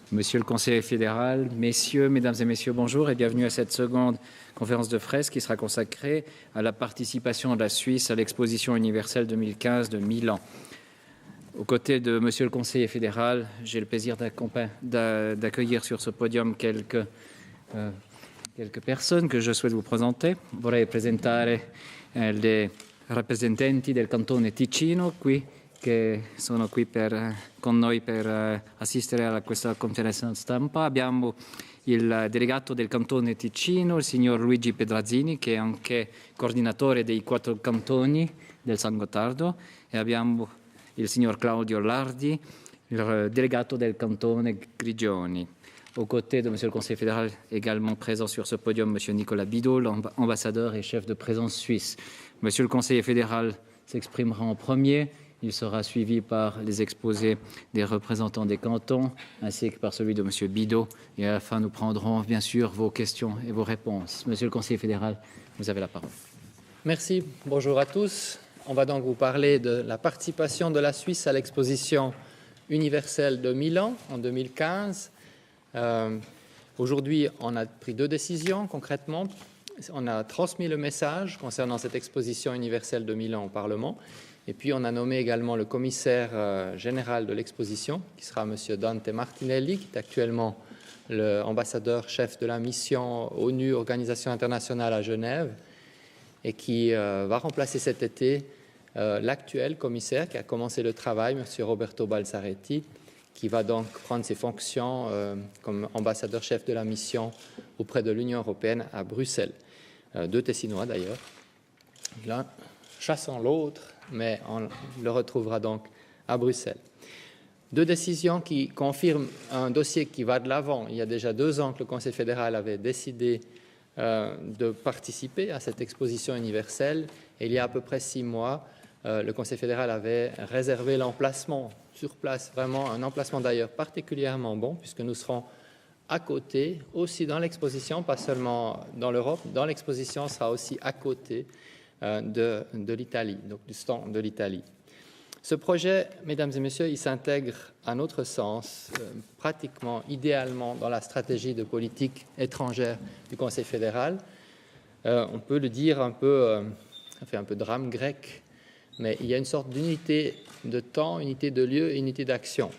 Monsieur le conseiller fédéral, messieurs, mesdames et messieurs, bonjour et bienvenue à cette seconde conférence de presse qui sera consacrée à la participation de la Suisse à l'exposition universelle 2015 de Milan. Aux côtés de monsieur le conseiller fédéral, j'ai le plaisir d'accueillir sur ce podium quelques personnes que je souhaite vous présenter. Vorrei presentare les rappresentanti del Cantone Ticino che sono qui con noi per assistere a questa conferenza stampa. Abbiamo il delegato del Cantone Ticino, il signor Luigi Pedrazzini, che è anche coordinatore dei 4 cantoni del San Gottardo, e abbiamo il signor Claudio Lardi, il delegato del Cantone Grigioni. Aux côtés de monsieur le conseiller fédéral, également présent sur ce podium, monsieur Nicolas Bidot, l'ambassadeur et chef de présence suisse. Monsieur le conseiller fédéral s'exprimera en premier. Il sera suivi par les exposés des représentants des cantons, ainsi que par celui de M. Bidot. Et à la fin, nous prendrons bien sûr vos questions et vos réponses. Monsieur le conseiller fédéral, vous avez la parole. Merci. Bonjour à tous. On va donc vous parler de la participation de la Suisse à l'exposition universelle de Milan en 2015. Aujourd'hui, on a pris 2 décisions concrètement. On a transmis le message concernant cette exposition universelle de Milan au Parlement. Et puis, on a nommé également le commissaire général de l'exposition, qui sera M. Dante Martinelli, qui est actuellement l'ambassadeur-chef de la mission ONU, Organisation internationale à Genève, et qui va remplacer cet été l'actuel commissaire qui a commencé le travail, M. Roberto Balzaretti, qui va donc prendre ses fonctions comme ambassadeur-chef de la mission auprès de l'Union européenne à Bruxelles. 2 Tessinois d'ailleurs. L'un chassant l'autre, mais on le retrouvera donc à Bruxelles. 2 décisions qui confirment un dossier qui va de l'avant. Il y a déjà 2 ans que le Conseil fédéral avait décidé de participer à cette exposition universelle. Et il y a à peu près 6 mois, le Conseil fédéral avait réservé l'emplacement sur place, vraiment un emplacement d'ailleurs particulièrement bon, puisque nous serons à côté, aussi dans l'exposition, pas seulement dans l'Europe, dans l'exposition sera aussi à côté de l'Italie, donc du stand de l'Italie. Ce projet, mesdames et messieurs, il s'intègre à notre sens pratiquement, idéalement dans la stratégie de politique étrangère du Conseil fédéral. On peut le dire un peu, ça fait un peu drame grec, mais il y a une sorte d'unité de temps, unité de lieu et unité d'action.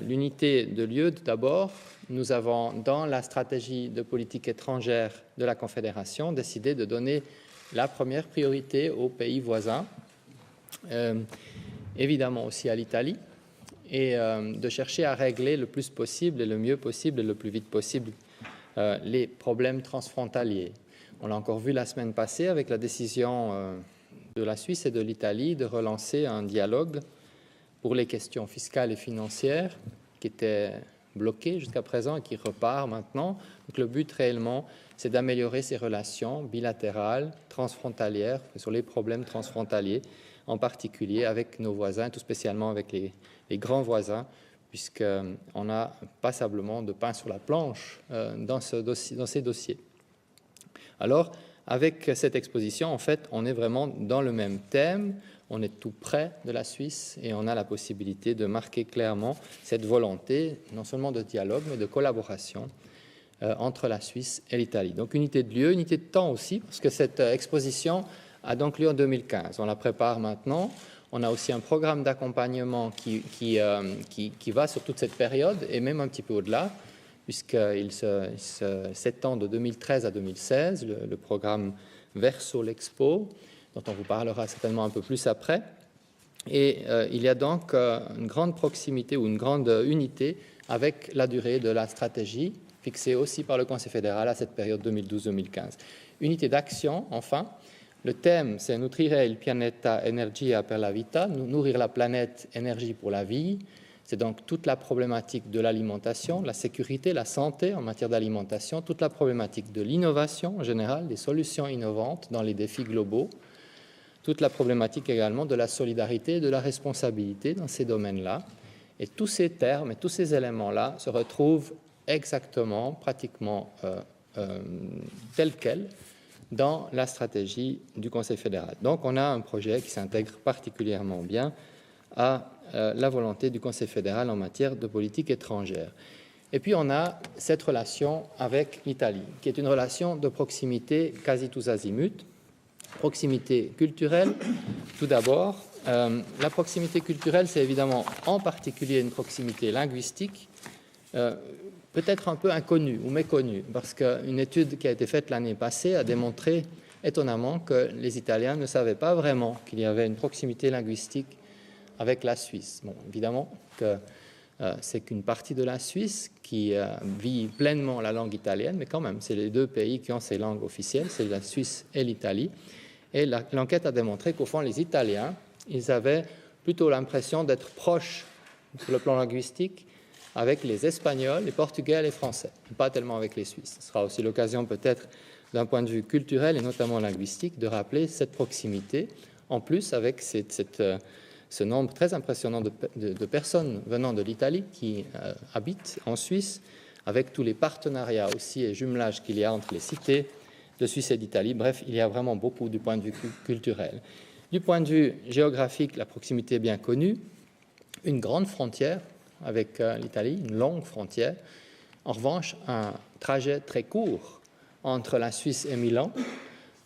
L'unité de lieu, d'abord, nous avons dans la stratégie de politique étrangère de la Confédération décidé de donner la première priorité aux pays voisins, évidemment aussi à l'Italie, et de chercher à régler le plus possible et le mieux possible et le plus vite possible les problèmes transfrontaliers. On l'a encore vu la semaine passée avec la décision de la Suisse et de l'Italie de relancer un dialogue pour les questions fiscales et financières qui était bloqué jusqu'à présent et qui repart maintenant. Donc le but réellement, c'est d'améliorer ces relations bilatérales, transfrontalières, sur les problèmes transfrontaliers, en particulier avec nos voisins, tout spécialement avec les grands voisins, puisqu'on n'a passablement de pain sur la planche dans ces dossiers. Alors, avec cette exposition, en fait, on est vraiment dans le même thème, on est tout près de la Suisse et on a la possibilité de marquer clairement cette volonté, non seulement de dialogue, mais de collaboration entre la Suisse et l'Italie. Donc, unité de lieu, unité de temps aussi, parce que cette exposition a donc lieu en 2015. On la prépare maintenant. On a aussi un programme d'accompagnement qui va sur toute cette période et même un petit peu au-delà, puisqu'il s'étend de 2013 à 2016, le programme Verso l'Expo, dont on vous parlera certainement un peu plus après. Et il y a donc une grande proximité ou une grande unité avec la durée de la stratégie, fixée aussi par le Conseil fédéral à cette période 2012-2015. Unité d'action, enfin. Le thème, c'est Nutrire il pianeta energia per la vita, nourrir la planète, énergie pour la vie. C'est donc toute la problématique de l'alimentation, la sécurité, la santé en matière d'alimentation, toute la problématique de l'innovation en général, des solutions innovantes dans les défis globaux, toute la problématique également de la solidarité et de la responsabilité dans ces domaines-là. Et tous ces termes et tous ces éléments-là se retrouvent exactement, pratiquement tels quels dans la stratégie du Conseil fédéral. Donc on a un projet qui s'intègre particulièrement bien à la volonté du Conseil fédéral en matière de politique étrangère. Et puis on a cette relation avec l'Italie, qui est une relation de proximité quasi tous azimuts. Proximité culturelle, tout d'abord. La proximité culturelle, c'est évidemment en particulier une proximité linguistique, peut-être un peu inconnue ou méconnue, parce qu'une étude qui a été faite l'année passée a démontré étonnamment que les Italiens ne savaient pas vraiment qu'il y avait une proximité linguistique avec la Suisse. Bon, évidemment que c'est qu'une partie de la Suisse qui vit pleinement la langue italienne, mais quand même, c'est les deux pays qui ont ces langues officielles, c'est la Suisse et l'Italie. Et l'enquête a démontré qu'au fond, les Italiens, ils avaient plutôt l'impression d'être proches sur le plan linguistique avec les Espagnols, les Portugais et les Français, pas tellement avec les Suisses. Ce sera aussi l'occasion peut-être d'un point de vue culturel et notamment linguistique de rappeler cette proximité, en plus avec ce nombre très impressionnant de personnes venant de l'Italie qui habitent en Suisse, avec tous les partenariats aussi et jumelages qu'il y a entre les cités de Suisse et d'Italie. Bref, il y a vraiment beaucoup du point de vue culturel. Du point de vue géographique, la proximité est bien connue. Une grande frontière avec l'Italie, une longue frontière. En revanche, un trajet très court entre la Suisse et Milan.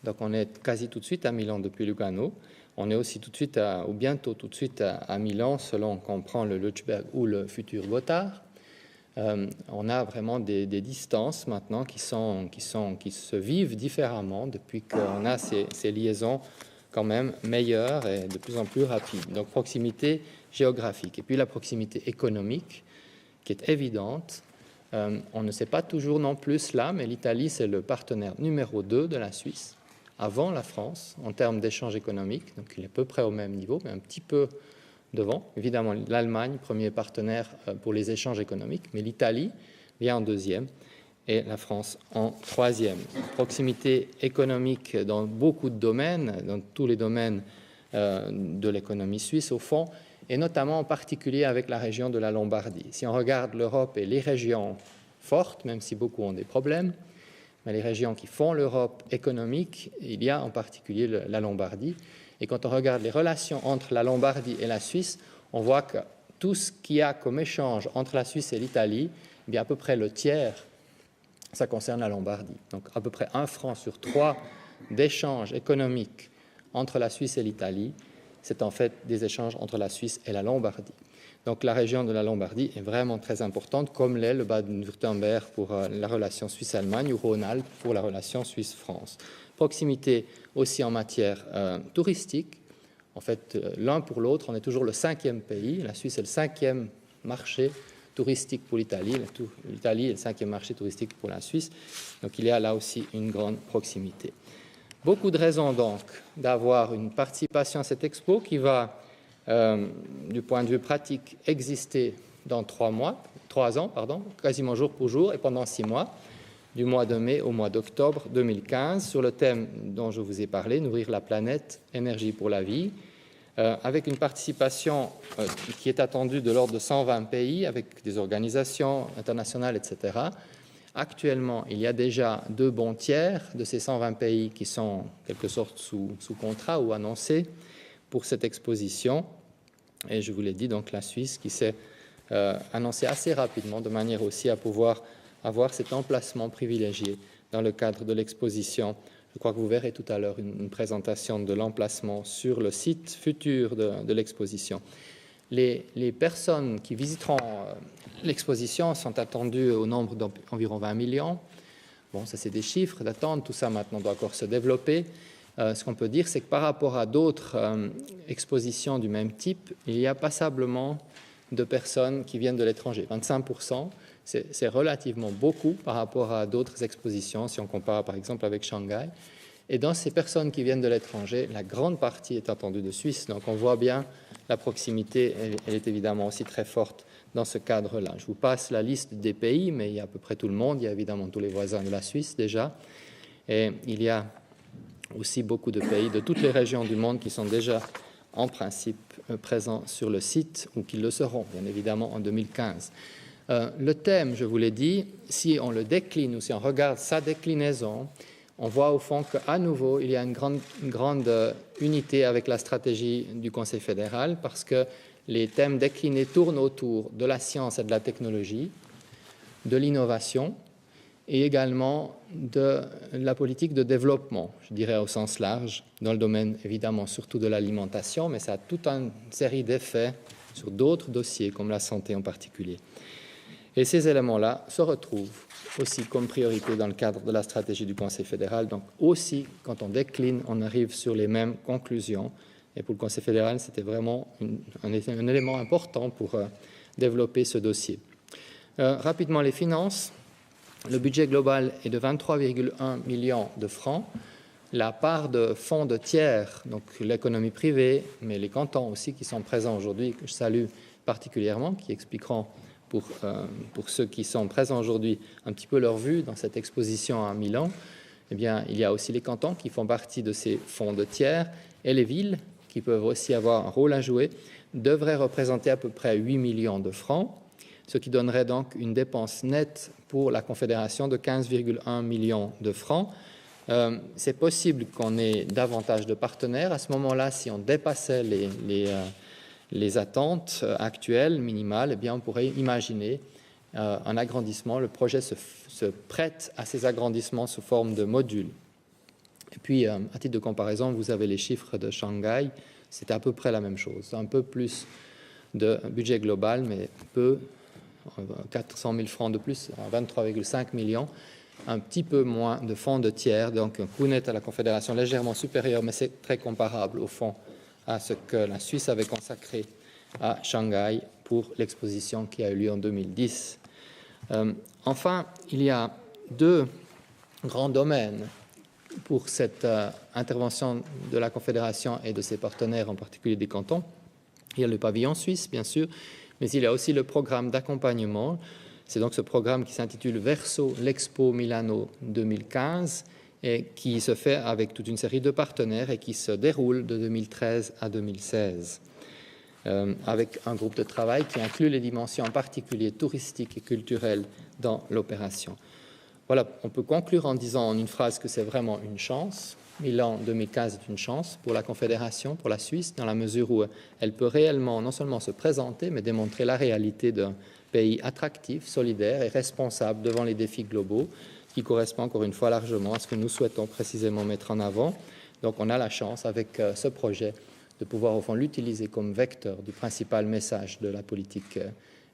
Donc on est quasi tout de suite à Milan depuis Lugano. On est aussi tout de suite, ou bientôt tout de suite à Milan, selon qu'on prend le Lötschberg ou le futur Gotthard. On a vraiment des distances maintenant qui se vivent différemment depuis qu'on a ces liaisons quand même meilleures et de plus en plus rapides. Donc proximité géographique. Et puis la proximité économique qui est évidente. On ne sait pas toujours non plus cela, mais l'Italie, c'est le partenaire numéro 2 de la Suisse, avant la France, en termes d'échanges économiques. Donc il est à peu près au même niveau, mais un petit peu devant. Évidemment, l'Allemagne, premier partenaire pour les échanges économiques, mais l'Italie vient en deuxième et la France en troisième. Proximité économique dans beaucoup de domaines, dans tous les domaines de l'économie suisse au fond, et notamment en particulier avec la région de la Lombardie. Si on regarde l'Europe et les régions fortes, même si beaucoup ont des problèmes, mais les régions qui font l'Europe économique, il y a en particulier la Lombardie. Et quand on regarde les relations entre la Lombardie et la Suisse, on voit que tout ce qu'il y a comme échange entre la Suisse et l'Italie, eh bien à peu près le tiers, ça concerne la Lombardie. Donc à peu près 1 franc sur 3 d'échanges économiques entre la Suisse et l'Italie, c'est en fait des échanges entre la Suisse et la Lombardie. Donc la région de la Lombardie est vraiment très importante, comme l'est le Baden-Württemberg pour la relation Suisse-Allemagne ou Rhône-Alpes pour la relation Suisse-France. Proximité aussi en matière touristique. En fait, l'un pour l'autre, on est toujours le 5e pays. La Suisse est le 5e marché touristique pour l'Italie. L'Italie est le 5e marché touristique pour la Suisse. Donc il y a là aussi une grande proximité. Beaucoup de raisons donc d'avoir une participation à cette expo qui va, du point de vue pratique, exister dans 3 ans, quasiment jour pour jour et pendant 6 mois, du mois de mai au mois d'octobre 2015, sur le thème dont je vous ai parlé, nourrir la planète, énergie pour la vie, avec une participation qui est attendue de l'ordre de 120 pays, avec des organisations internationales, etc. Actuellement, il y a déjà 2 bons tiers de ces 120 pays qui sont en quelque sorte sous contrat ou annoncés pour cette exposition. Et je vous l'ai dit, donc la Suisse qui s'est annoncée assez rapidement, de manière aussi à pouvoir avoir cet emplacement privilégié dans le cadre de l'exposition. Je crois que vous verrez tout à l'heure une présentation de l'emplacement sur le site futur de l'exposition. Les personnes qui visiteront l'exposition sont attendues au nombre d'environ 20 millions. Bon, ça c'est des chiffres d'attente, tout ça maintenant doit encore se développer. Ce qu'on peut dire, c'est que par rapport à d'autres expositions du même type, il y a passablement de personnes qui viennent de l'étranger. 25%, c'est relativement beaucoup par rapport à d'autres expositions, si on compare par exemple avec Shanghai. Et dans ces personnes qui viennent de l'étranger, la grande partie est attendue de Suisse. Donc on voit bien la proximité, elle est évidemment aussi très forte dans ce cadre-là. Je vous passe la liste des pays, mais il y a à peu près tout le monde. Il y a évidemment tous les voisins de la Suisse déjà. Et il y a aussi beaucoup de pays de toutes les régions du monde qui sont déjà en principe présents sur le site ou qui le seront, bien évidemment, en 2015. Le thème, je vous l'ai dit, si on le décline ou si on regarde sa déclinaison, on voit au fond qu'à nouveau, il y a une grande unité avec la stratégie du Conseil fédéral parce que les thèmes déclinés tournent autour de la science et de la technologie, de l'innovation et également de la politique de développement, je dirais au sens large, dans le domaine évidemment surtout de l'alimentation, mais ça a toute une série d'effets sur d'autres dossiers comme la santé en particulier. Et ces éléments-là se retrouvent aussi comme priorité dans le cadre de la stratégie du Conseil fédéral. Donc aussi, quand on décline, on arrive sur les mêmes conclusions. Et pour le Conseil fédéral, c'était vraiment un élément important pour développer ce dossier. Rapidement, les finances. Le budget global est de 23,1 millions de francs. La part de fonds de tiers, donc l'économie privée, mais les cantons aussi qui sont présents aujourd'hui, que je salue particulièrement, qui expliqueront pour ceux qui sont présents aujourd'hui un petit peu leur vue dans cette exposition à Milan, eh bien, il y a aussi les cantons qui font partie de ces fonds de tiers et les villes qui peuvent aussi avoir un rôle à jouer, devraient représenter à peu près 8 millions de francs, ce qui donnerait donc une dépense nette pour la Confédération de 15,1 millions de francs. C'est possible qu'on ait davantage de partenaires. À ce moment-là, si on dépassait les attentes actuelles, minimales, eh bien, on pourrait imaginer un agrandissement. Le projet se prête à ces agrandissements sous forme de modules. Et puis, à titre de comparaison, vous avez les chiffres de Shanghai. C'était à peu près la même chose. Un peu plus de budget global, mais peu, 400 000 francs de plus, 23,5 millions. Un petit peu moins de fonds de tiers, donc un coût net à la Confédération légèrement supérieur, mais c'est très comparable au fond à ce que la Suisse avait consacré à Shanghai pour l'exposition qui a eu lieu en 2010. Enfin, il y a deux grands domaines pour cette intervention de la Confédération et de ses partenaires, en particulier des cantons. Il y a le pavillon suisse, bien sûr, mais il y a aussi le programme d'accompagnement. C'est donc ce programme qui s'intitule Verso l'Expo Milano 2015 et qui se fait avec toute une série de partenaires et qui se déroule de 2013 à 2016, avec un groupe de travail qui inclut les dimensions en particulier touristiques et culturelles dans l'opération. Voilà, on peut conclure en disant en une phrase que c'est vraiment une chance. Milan 2015 est une chance pour la Confédération, pour la Suisse, dans la mesure où elle peut réellement non seulement se présenter, mais démontrer la réalité d'un pays attractif, solidaire et responsable devant les défis globaux, qui correspond encore une fois largement à ce que nous souhaitons précisément mettre en avant. Donc on a la chance avec ce projet de pouvoir au fond l'utiliser comme vecteur du principal message de la politique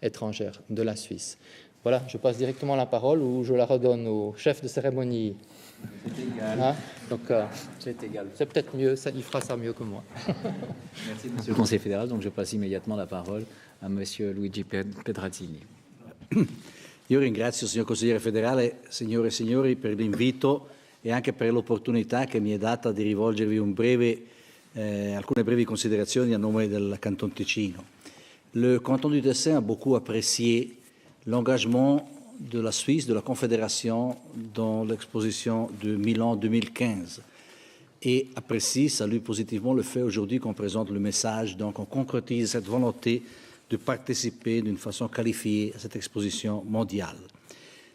étrangère de la Suisse. Voilà, je passe directement la parole ou je la redonne au chef de cérémonie. C'est égal. Hein? Donc, c'est égal. C'est peut-être mieux, il fera ça mieux que moi. Merci, Monsieur le Conseil fédéral. Donc, je passe immédiatement la parole à Monsieur Luigi Pedrazzini. Io ringrazio il signor Consigliere federale, signore e signori, per l'invito e anche per l'opportunità che mi è data di rivolgervi alcune brevi considerazioni a nome del Canton Ticino. Le Canton du Tessin a beaucoup apprécié l'engagement de la Suisse, de la Confédération, dans l'exposition de Milan 2015 et apprécie, salue positivement le fait aujourd'hui qu'on présente le message, donc on concrétise cette volonté de participer d'une façon qualifiée à cette exposition mondiale.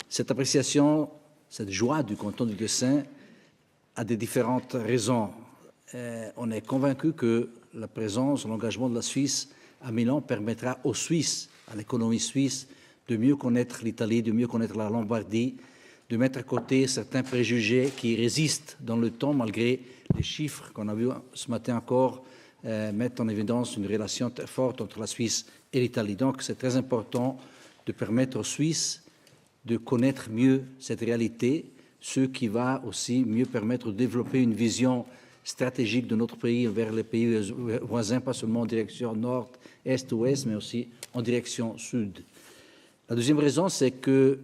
Cette appréciation, cette joie du canton du Tessin a des différentes raisons. On est convaincu que la présence, l'engagement de la Suisse à Milan permettra aux Suisses, à l'économie suisse, de mieux connaître l'Italie, de mieux connaître la Lombardie, de mettre à côté certains préjugés qui résistent dans le temps malgré les chiffres qu'on a vus ce matin encore mettent en évidence une relation très forte entre la Suisse et l'Italie. Donc c'est très important de permettre aux Suisses de connaître mieux cette réalité, ce qui va aussi mieux permettre de développer une vision stratégique de notre pays vers les pays voisins, pas seulement en direction nord, est, ouest, mais aussi en direction sud. La deuxième raison, c'est que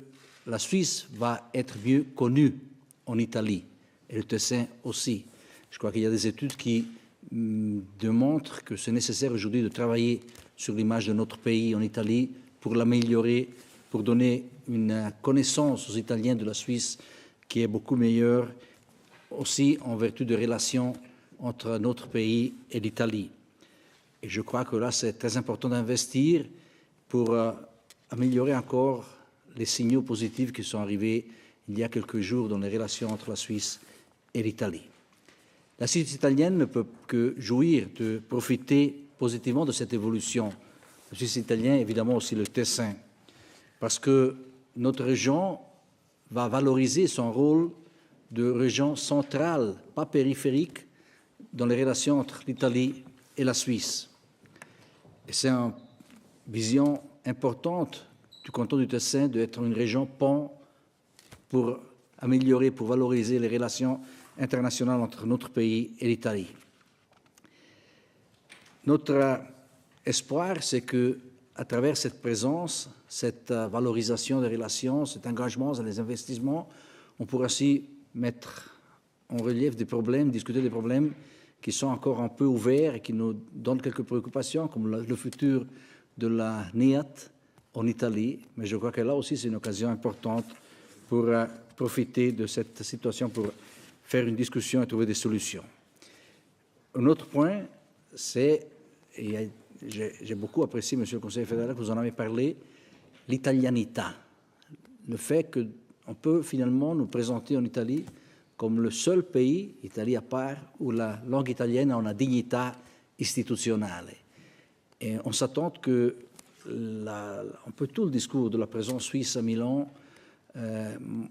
la Suisse va être mieux connue en Italie, et le Tessin aussi. Je crois qu'il y a des études qui démontrent que c'est nécessaire aujourd'hui de travailler sur l'image de notre pays en Italie pour l'améliorer, pour donner une connaissance aux Italiens de la Suisse qui est beaucoup meilleure, aussi en vertu de relations entre notre pays et l'Italie. Et je crois que là, c'est très important d'investir pour améliorer encore les signaux positifs qui sont arrivés il y a quelques jours dans les relations entre la Suisse et l'Italie. La Suisse italienne ne peut que jouir de profiter positivement de cette évolution. La Suisse italienne, évidemment aussi le Tessin, parce que notre région va valoriser son rôle de région centrale, pas périphérique, dans les relations entre l'Italie et la Suisse. Et c'est une vision importante du canton du Tessin d'être une région pont pour améliorer, pour valoriser les relations internationales entre notre pays et l'Italie. Notre espoir, c'est que, à travers cette présence, cette valorisation des relations, cet engagement dans les investissements, on pourra aussi mettre en relief des problèmes, discuter des problèmes qui sont encore un peu ouverts et qui nous donnent quelques préoccupations, comme le futur de la NIAT en Italie. Mais je crois que là aussi, c'est une occasion importante pour profiter de cette situation pour faire une discussion et trouver des solutions. Un autre point, c'est, et j'ai beaucoup apprécié, Monsieur le Conseiller fédéral, que vous en avez parlé, l'italianità. Le fait qu'on peut finalement nous présenter en Italie comme le seul pays, Italie à part, où la langue italienne a une dignità istituzionale. Et on s'attend que un peu tout le discours de la présence suisse à Milan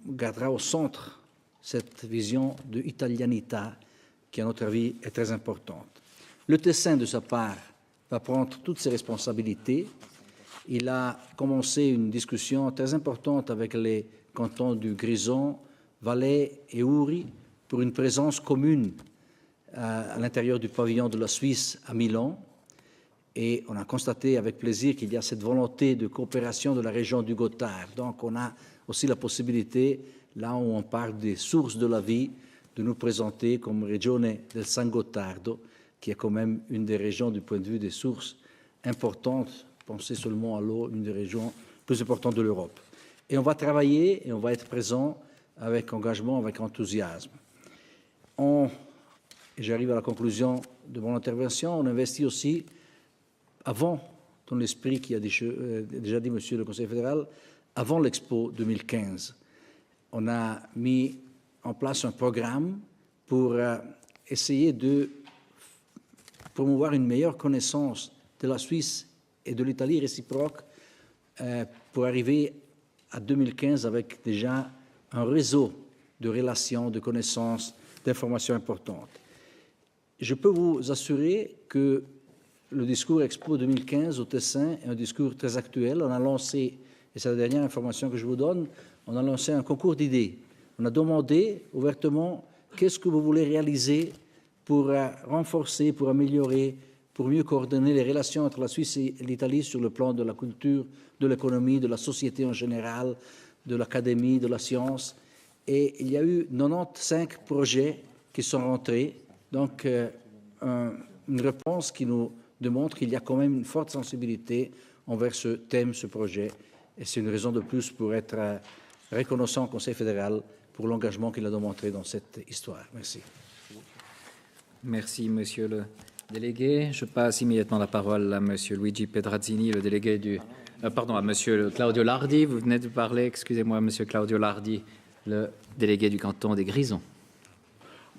gardera au centre cette vision de italianità qui, à notre avis, est très importante. Le Tessin, de sa part, va prendre toutes ses responsabilités. Il a commencé une discussion très importante avec les cantons du Grison, Valais et Uri pour une présence commune à l'intérieur du pavillon de la Suisse à Milan. Et on a constaté avec plaisir qu'il y a cette volonté de coopération de la région du Gotthard. Donc on a aussi la possibilité, là où on parle des sources de la vie, de nous présenter comme Regione del San Gottardo, qui est quand même une des régions du point de vue des sources importantes. Pensez seulement à l'eau, une des régions plus importantes de l'Europe. Et on va travailler et on va être présent avec engagement, avec enthousiasme. Et j'arrive à la conclusion de mon intervention, on investit aussi, avant, dans l'esprit qui a déjà dit Monsieur le Conseiller fédéral, avant l'Expo 2015, on a mis en place un programme pour essayer de promouvoir une meilleure connaissance de la Suisse et de l'Italie réciproque pour arriver à 2015 avec déjà un réseau de relations, de connaissances, d'informations importantes. Je peux vous assurer que le discours Expo 2015 au Tessin est un discours très actuel. On a lancé, et c'est la dernière information que je vous donne, on a lancé un concours d'idées. On a demandé ouvertement qu'est-ce que vous voulez réaliser pour renforcer, pour améliorer, pour mieux coordonner les relations entre la Suisse et l'Italie sur le plan de la culture, de l'économie, de la société en général, de l'académie, de la science. Et il y a eu 95 projets qui sont rentrés. Donc, une réponse qui nous démontre qu'il y a quand même une forte sensibilité envers ce thème, ce projet. Et c'est une raison de plus pour être reconnaissant au Conseil fédéral pour l'engagement qu'il a démontré dans cette histoire. Merci. Merci, Monsieur le délégué. Je passe immédiatement la parole à Monsieur Luigi Pedrazzini, le délégué du... pardon, à Monsieur Claudio Lardi. Vous venez de parler, excusez-moi, Monsieur Claudio Lardi, le délégué du canton des Grisons.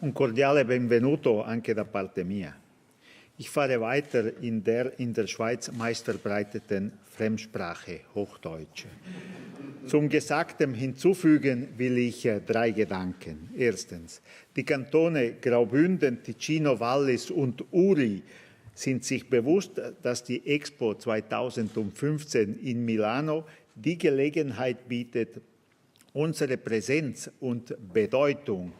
Un cordiale benvenuto anche da parte mia. Ich fahre weiter in der Schweiz meistverbreiteten Fremdsprache, Hochdeutsch. Zum Gesagten hinzufügen will ich 3 Gedanken. Erstens, die Kantone Graubünden, Ticino, Wallis und Uri sind sich bewusst, dass die Expo 2015 in Milano die Gelegenheit bietet, unsere Präsenz und Bedeutung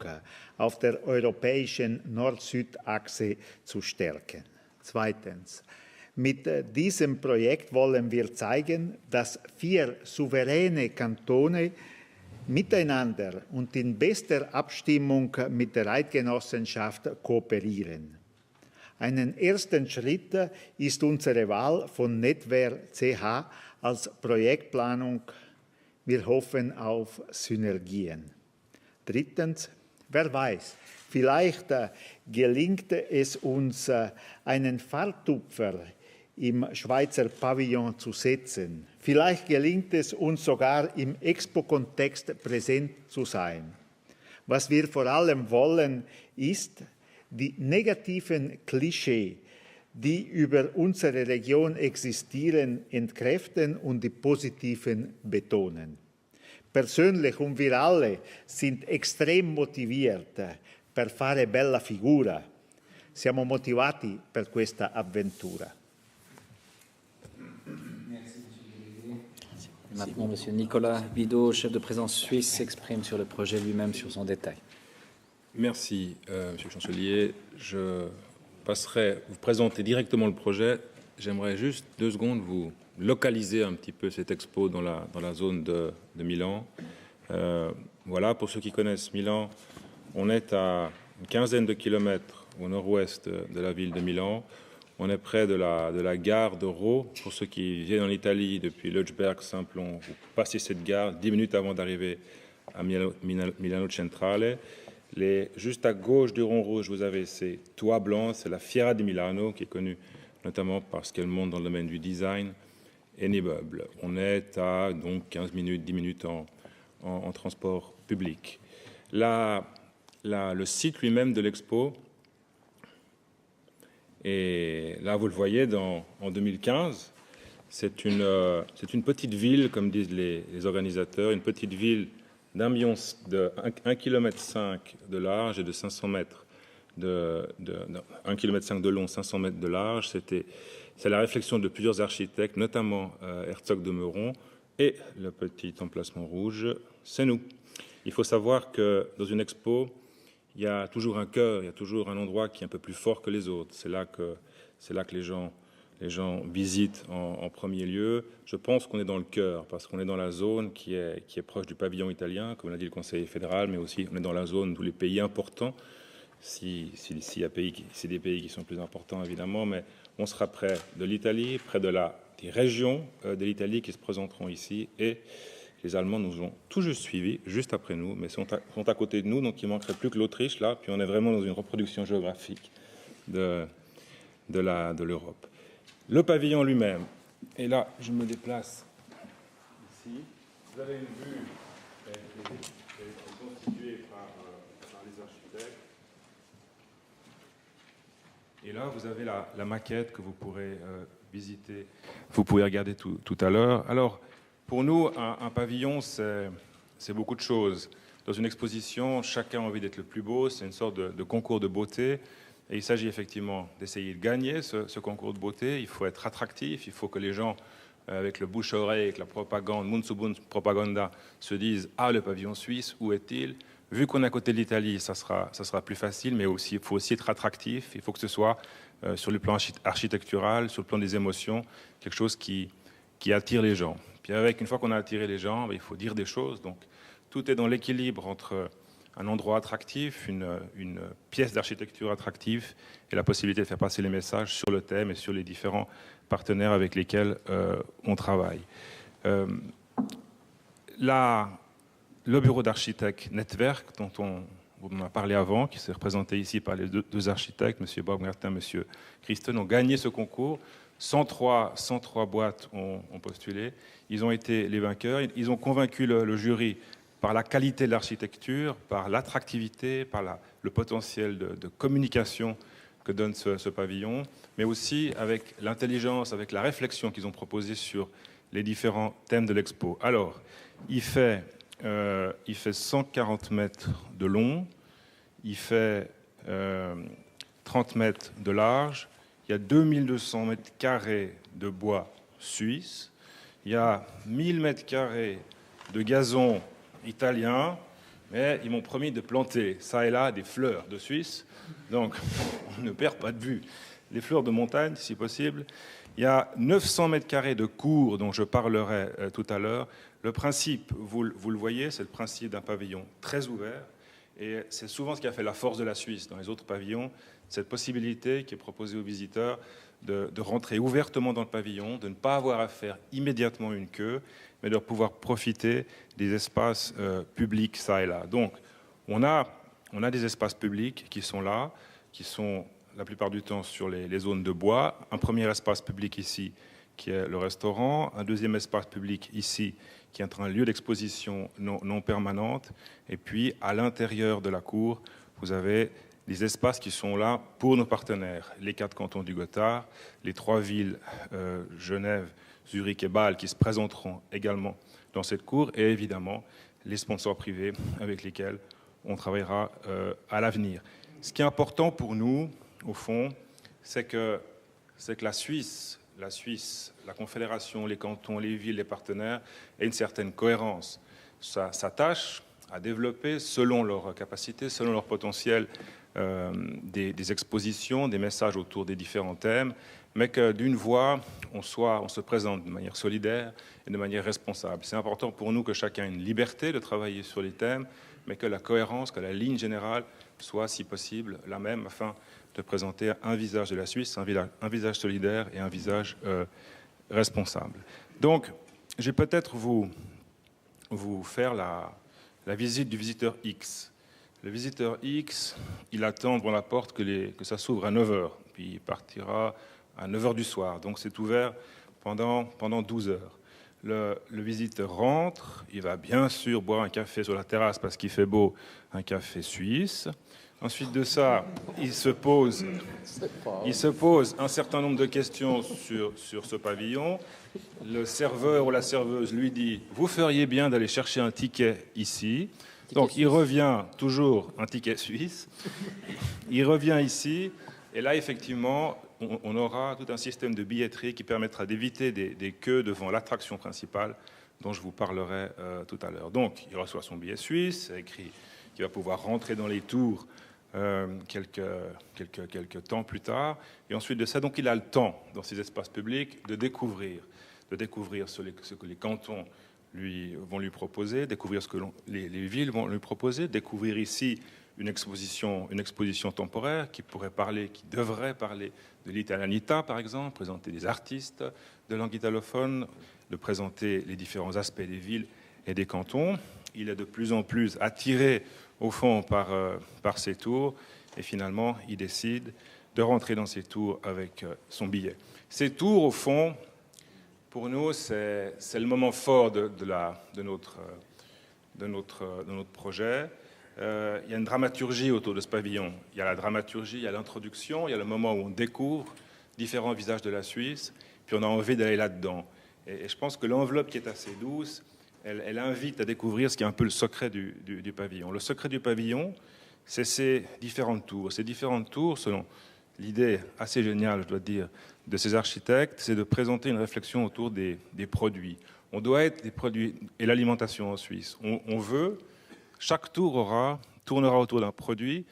auf der europäischen Nord-Süd-Achse zu stärken. Zweitens. Mit diesem Projekt wollen wir zeigen, dass 4 souveräne Kantone miteinander und in bester Abstimmung mit der Eidgenossenschaft kooperieren. Einen ersten Schritt ist unsere Wahl von Netwer CH als Projektplanung. Wir hoffen auf Synergien. Drittens, wer weiß, vielleicht gelingt es uns, einen Fahrtupfer im Schweizer Pavillon zu setzen. Vielleicht gelingt es uns sogar, im Expo-Kontext präsent zu sein. Was wir vor allem wollen, ist, die negativen Klischees, die über unsere Region existieren, entkräften und die positiven betonen. Persönlich und wir alle sind extrem motiviert per fare bella figura. Siamo motivati per questa avventura. Maintenant, M. Nicolas Bidot, chef de présence suisse, s'exprime sur le projet lui-même, sur son détail. Merci, Monsieur le chancelier. Je passerai vous présenter directement le projet. J'aimerais juste 2 secondes vous localiser un petit peu cette expo dans la zone de Milan. Voilà, pour ceux qui connaissent Milan, on est à une quinzaine de kilomètres au nord-ouest de la ville de Milan. On est près de la gare de Rho. Pour ceux qui viennent en Italie depuis Lötschberg, Simplon, vous passez cette gare 10 minutes avant d'arriver à Milano Centrale. Juste à gauche du rond rouge, vous avez ces toits blancs, c'est la Fiera di Milano, qui est connue notamment parce qu'elle monte dans le domaine du design et l'immeuble. On est à donc 15 minutes, 10 minutes en transport public. Le site lui-même de l'expo, et là vous le voyez en 2015, c'est une petite ville, comme disent les organisateurs, une petite ville de 1,5 km de large et de 500 mètres de 1,5 km de long, 500 mètres de large. C'est la réflexion de plusieurs architectes, notamment Herzog de Meuron, et le petit emplacement rouge, c'est nous. Il faut savoir que dans une expo, il y a toujours un cœur, il y a toujours un endroit qui est un peu plus fort que les autres. C'est là que les gens visitent en premier lieu. Je pense qu'on est dans le cœur, parce qu'on est dans la zone qui est proche du pavillon italien, comme l'a dit le Conseil fédéral, mais aussi on est dans la zone où les pays importants, c'est des pays qui sont plus importants évidemment, mais on sera près de l'Italie, près des régions de l'Italie qui se présenteront ici, et les Allemands nous ont tout juste suivis, juste après nous, mais sont à côté de nous, donc il ne manquerait plus que l'Autriche, là, puis on est vraiment dans une reproduction géographique de l'Europe. Le pavillon lui-même, et là, je me déplace ici. Vous avez une vue qui est constituée par les architectes. Et là, vous avez la maquette que vous pourrez visiter. Vous pouvez regarder tout à l'heure. Alors, pour nous, un pavillon, c'est beaucoup de choses. Dans une exposition, chacun a envie d'être le plus beau. C'est une sorte de concours de beauté. Et il s'agit effectivement d'essayer de gagner ce concours de beauté. Il faut être attractif. Il faut que les gens, avec le bouche-oreille, avec la propagande, Mund-zu-Mund propaganda, se disent « Ah, le pavillon suisse, où est-il ?» Vu qu'on est à côté de l'Italie, ça sera plus facile, mais il faut aussi être attractif. Il faut que ce soit sur le plan architectural, sur le plan des émotions, quelque chose qui attire les gens. Puis une fois qu'on a attiré les gens, il faut dire des choses. Donc tout est dans l'équilibre entre un endroit attractif, une pièce d'architecture attractive et la possibilité de faire passer les messages sur le thème et sur les différents partenaires avec lesquels on travaille. Le bureau d'architectes Netwerk, dont on a parlé avant, qui s'est représenté ici par les deux architectes, M. Baumgarten et M. Christen, ont gagné ce concours. 103 boîtes ont postulé. Ils ont été les vainqueurs. Ils ont convaincu le jury par la qualité de l'architecture, par l'attractivité, par le potentiel de communication que donne ce pavillon, mais aussi avec l'intelligence, avec la réflexion qu'ils ont proposée sur les différents thèmes de l'expo. Alors, il fait 140 mètres de long, il fait 30 mètres de large, il il y a 2200 mètres carrés de bois suisse, il y a 1000 mètres carrés de gazon italien, mais ils m'ont promis de planter ça et là des fleurs de Suisse, donc on ne perd pas de vue les fleurs de montagne si possible. Il y a 900 mètres carrés de cours dont je parlerai tout à l'heure. Le principe, vous le voyez, c'est le principe d'un pavillon très ouvert, et c'est souvent ce qui a fait la force de la Suisse dans les autres pavillons, cette possibilité qui est proposée aux visiteurs de rentrer ouvertement dans le pavillon, de ne pas avoir à faire immédiatement une queue, mais de pouvoir profiter des espaces publics ça et là. Donc, on a des espaces publics qui sont là, qui sont la plupart du temps sur les zones de bois. Un premier espace public ici, qui est le restaurant. Un deuxième espace public ici, qui est un lieu d'exposition non permanente. Et puis, à l'intérieur de la cour, vous avez des espaces qui sont là pour nos partenaires. Les 4 cantons du Gothard, les 3 villes, Genève, Zurich et Bâle, qui se présenteront également dans cette cour, et évidemment les sponsors privés avec lesquels on travaillera à l'avenir. Ce qui est important pour nous, au fond, c'est que la Suisse, la Confédération, les cantons, les villes, les partenaires, aient une certaine cohérence. Ça s'attache à développer, selon leurs capacités, selon leur potentiel, des expositions, des messages autour des différents thèmes, mais que d'une voix, on se présente de manière solidaire et de manière responsable. C'est important pour nous que chacun ait une liberté de travailler sur les thèmes, mais que la cohérence, que la ligne générale soit, si possible, la même, afin de présenter un visage de la Suisse, un visage solidaire et un visage responsable. Donc, je vais peut-être vous faire la visite du visiteur X. Le visiteur X, il attend devant la porte que ça s'ouvre à 9h, puis il partira à 9h du soir. Donc c'est ouvert pendant 12 heures. Le visiteur rentre, il va bien sûr boire un café sur la terrasse parce qu'il fait beau, un café suisse. Ensuite de ça, il se pose un certain nombre de questions sur ce pavillon. Le serveur ou la serveuse lui dit « Vous feriez bien d'aller chercher un ticket ici ». Donc il revient toujours un ticket suisse. Il revient ici et là, effectivement, on aura tout un système de billetterie qui permettra d'éviter des queues devant l'attraction principale dont je vous parlerai tout à l'heure. Donc, il reçoit son billet suisse, c'est écrit qu'il va pouvoir rentrer dans les tours quelques temps plus tard. Et ensuite de ça, donc, il a le temps, dans ces espaces publics, de découvrir ce que les cantons vont lui proposer, découvrir ce que les villes vont lui proposer, découvrir ici une exposition temporaire qui devrait parler de l'italianità, par exemple, présenter des artistes de langue italophone, de présenter les différents aspects des villes et des cantons. Il est de plus en plus attiré, au fond, par ces tours, et finalement, il décide de rentrer dans ces tours avec son billet. Ces tours, au fond, pour nous, c'est le moment fort de notre projet. Il y a une dramaturgie autour de ce pavillon. Il y a la dramaturgie, il y a l'introduction, il y a le moment où on découvre différents visages de la Suisse, puis on a envie d'aller là-dedans. Et je pense que l'enveloppe qui est assez douce, elle invite à découvrir ce qui est un peu le secret du pavillon. Le secret du pavillon, c'est ces différentes tours. Ces différentes tours, selon l'idée assez géniale, je dois dire, de ces architectes, c'est de présenter une réflexion autour des produits. On doit être des produits et l'alimentation en Suisse. On veut... Chaque tour tournera autour d'un produit,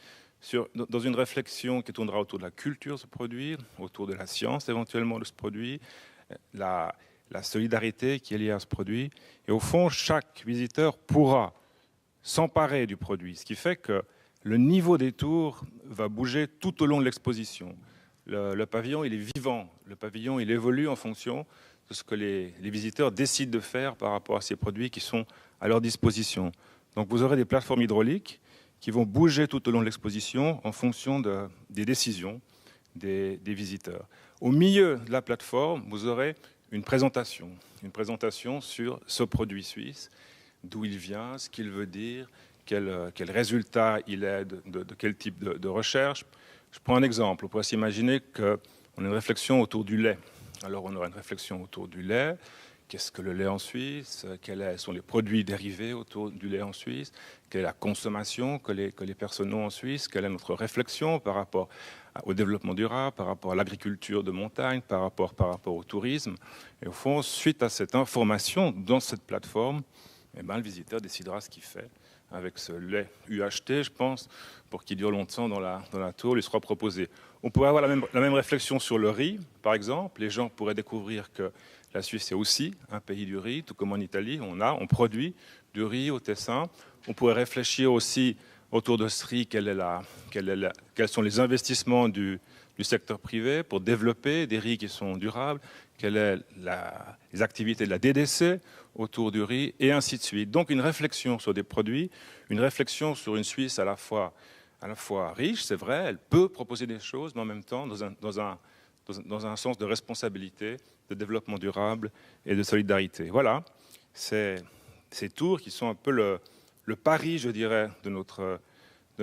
dans une réflexion qui tournera autour de la culture de ce produit, autour de la science éventuellement de ce produit, la solidarité qui est liée à ce produit. Et au fond, chaque visiteur pourra s'emparer du produit, ce qui fait que le niveau des tours va bouger tout au long de l'exposition. Le pavillon, il est vivant. Le pavillon, il évolue en fonction de ce que les visiteurs décident de faire par rapport à ces produits qui sont à leur disposition. Donc vous aurez des plateformes hydrauliques qui vont bouger tout au long de l'exposition en fonction des décisions des visiteurs. Au milieu de la plateforme, vous aurez une présentation sur ce produit suisse, d'où il vient, ce qu'il veut dire, quel résultat il est, de quel type de recherche. Je prends un exemple. On pourrait s'imaginer qu'on a une réflexion autour du lait. Alors on aura une réflexion autour du lait. Qu'est-ce que le lait en Suisse? Quels sont les produits dérivés autour du lait en Suisse? Quelle est la consommation que les personnes ont en Suisse? Quelle est notre réflexion par rapport au développement durable, par rapport à l'agriculture de montagne, par rapport au tourisme. Et au fond, suite à cette information dans cette plateforme, eh ben, le visiteur décidera ce qu'il fait avec ce lait UHT, je pense, pour qu'il dure longtemps dans la tour, lui sera proposé. On pourrait avoir la même réflexion sur le riz, par exemple. Les gens pourraient découvrir que la Suisse est aussi un pays du riz, tout comme en Italie. On produit du riz au Tessin. On pourrait réfléchir aussi autour de ce riz, quels sont les investissements du secteur privé pour développer des riz qui sont durables, quelles sont les activités de la DDC autour du riz, et ainsi de suite. Donc une réflexion sur des produits, une réflexion sur une Suisse à la fois riche, c'est vrai, elle peut proposer des choses, mais en même temps dans un sens de responsabilité, de développement durable et de solidarité. Voilà, ces tours qui sont un peu le pari, je dirais, de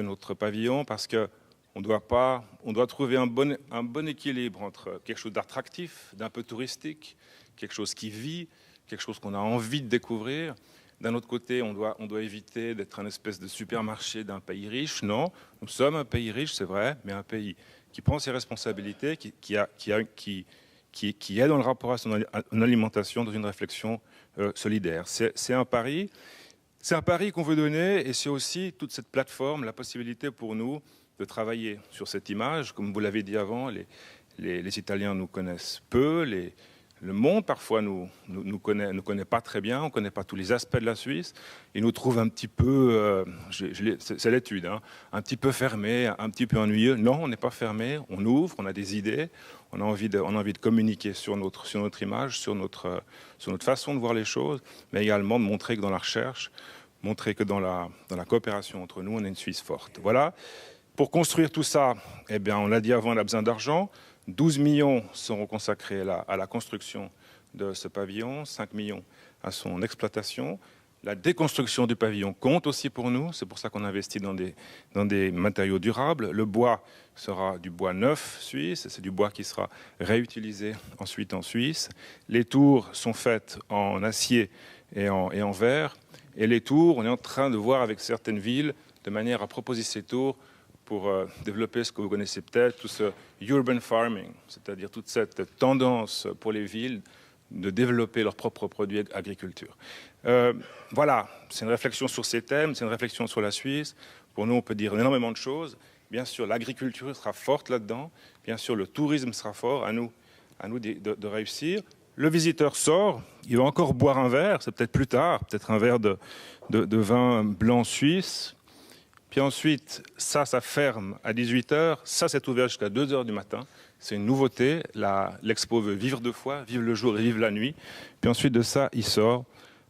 notre pavillon, parce qu'on doit trouver un bon équilibre entre quelque chose d'attractif, d'un peu touristique, quelque chose qui vit, quelque chose qu'on a envie de découvrir. D'un autre côté, on doit éviter d'être un espèce de supermarché d'un pays riche. Non, nous sommes un pays riche, c'est vrai, mais un pays qui prend ses responsabilités, qui est dans le rapport à son alimentation, dans une réflexion solidaire. C'est un pari. C'est un pari qu'on veut donner, et c'est aussi toute cette plateforme, la possibilité pour nous de travailler sur cette image. Comme vous l'avez dit avant, les Italiens nous connaissent peu, le monde parfois nous connaît pas très bien, on ne connaît pas tous les aspects de la Suisse, ils nous trouvent un petit peu, c'est l'étude, hein, un petit peu fermés, un petit peu ennuyeux. Non, on n'est pas fermé, on ouvre, on a des idées, on a envie de communiquer sur notre image, sur notre façon de voir les choses, mais également de montrer que dans la recherche, montrer que dans la coopération entre nous, on est une Suisse forte. Voilà. Pour construire tout ça, eh bien, on l'a dit avant, on a besoin d'argent. 12 millions seront consacrés à la construction de ce pavillon, 5 millions à son exploitation. La déconstruction du pavillon compte aussi pour nous, c'est pour ça qu'on investit dans des matériaux durables. Le bois sera du bois neuf suisse, c'est du bois qui sera réutilisé ensuite en Suisse. Les tours sont faites en acier et en verre. Et les tours, on est en train de voir avec certaines villes, de manière à proposer ces tours pour développer ce que vous connaissez peut-être, tout ce urban farming, c'est-à-dire toute cette tendance pour les villes de développer leurs propres produits d'agriculture. Voilà, c'est une réflexion sur ces thèmes, c'est une réflexion sur la Suisse. Pour nous, on peut dire énormément de choses. Bien sûr, l'agriculture sera forte là-dedans. Bien sûr, le tourisme sera fort. À nous de réussir. Le visiteur sort, il va encore boire un verre, c'est peut-être plus tard, peut-être un verre de vin blanc suisse. Puis ensuite, ça ferme à 18h. Ça, c'est ouvert jusqu'à 2h du matin. C'est une nouveauté. L'expo veut vivre deux fois, vivre le jour et vivre la nuit. Puis ensuite de ça, il sort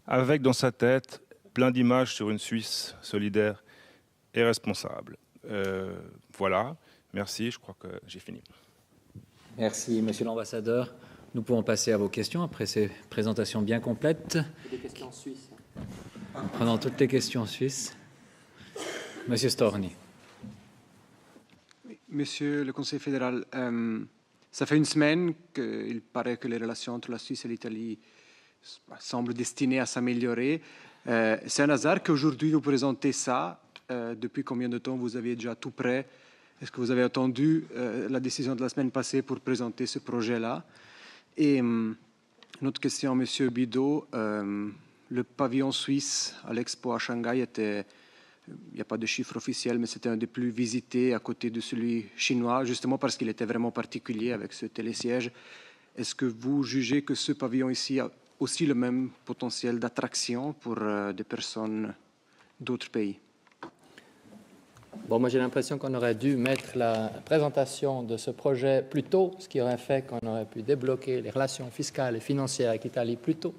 avec dans sa tête plein d'images sur une Suisse solidaire et responsable. Voilà. Merci, je crois que j'ai fini. Merci, Monsieur l'Ambassadeur. Nous pouvons passer à vos questions après ces présentations bien complètes. Des questions suisses. En prenant toutes les questions suisses. Monsieur Storni. Monsieur le Conseil fédéral, ça fait une semaine qu'il paraît que les relations entre la Suisse et l'Italie semblent destinées à s'améliorer. C'est un hasard qu'aujourd'hui vous présentez ça. Depuis combien de temps vous aviez déjà tout prêt? Est-ce que vous avez attendu la décision de la semaine passée pour présenter ce projet-là? Et une autre question, Monsieur Bidault. Le pavillon suisse à l'Expo à Shanghai était, il n'y a pas de chiffre officiel, mais c'était un des plus visités à côté de celui chinois, justement parce qu'il était vraiment particulier avec ce télésiège. Est-ce que vous jugez que ce pavillon ici a aussi le même potentiel d'attraction pour des personnes d'autres pays? Bon, moi j'ai l'impression qu'on aurait dû mettre la présentation de ce projet plus tôt, ce qui aurait fait qu'on aurait pu débloquer les relations fiscales et financières avec l'Italie plus tôt.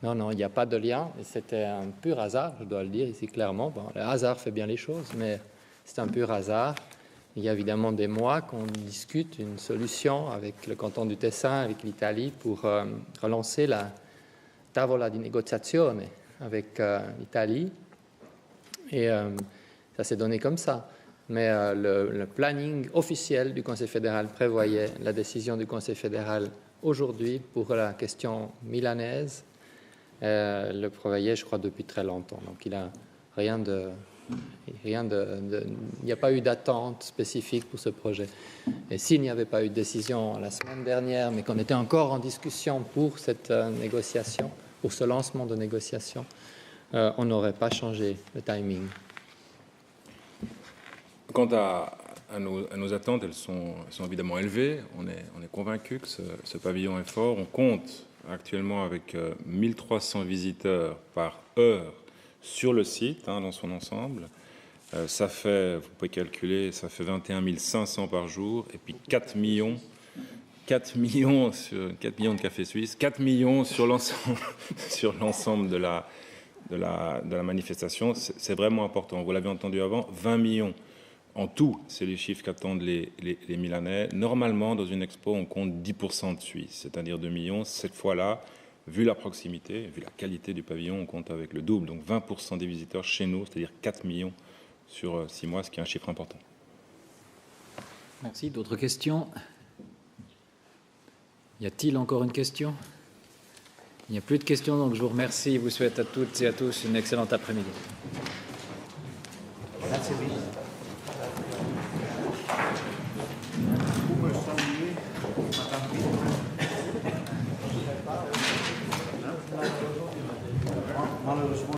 Non, il n'y a pas de lien. C'était un pur hasard, je dois le dire ici clairement. Bon, le hasard fait bien les choses, mais c'est un pur hasard. Il y a évidemment des mois qu'on discute une solution avec le canton du Tessin, avec l'Italie, pour relancer la tavola di negoziazione avec l'Italie. Et ça s'est donné comme ça. Mais le planning officiel du Conseil fédéral prévoyait la décision du Conseil fédéral aujourd'hui pour la question milanaise. Le prévoyait, je crois, depuis très longtemps. Donc il n'y a rien de Il n'y a pas eu d'attente spécifique pour ce projet. Et s'il n'y avait pas eu de décision la semaine dernière, mais qu'on était encore en discussion pour cette négociation, pour ce lancement de négociation, on n'aurait pas changé le timing. Quant à nos attentes, elles sont évidemment élevées. On est convaincu que ce pavillon est fort. On compte actuellement avec 1300 visiteurs par heure sur le site, dans son ensemble. Ça fait, vous pouvez calculer, ça fait 21 500 par jour, et puis 4 millions de cafés suisses, 4 millions sur l'ensemble de la manifestation. C'est vraiment important. Vous l'avez entendu avant, 20 millions. En tout, c'est les chiffres qu'attendent les Milanais. Normalement, dans une expo, on compte 10% de Suisses, c'est-à-dire 2 millions. Cette fois-là, vu la proximité, vu la qualité du pavillon, on compte avec le double. Donc 20% des visiteurs chez nous, c'est-à-dire 4 millions sur 6 mois, ce qui est un chiffre important. Merci. D'autres questions? Y a-t-il encore une question? Il n'y a plus de questions, donc je vous remercie. Je vous souhaite à toutes et à tous une excellente après-midi. Grazie mille.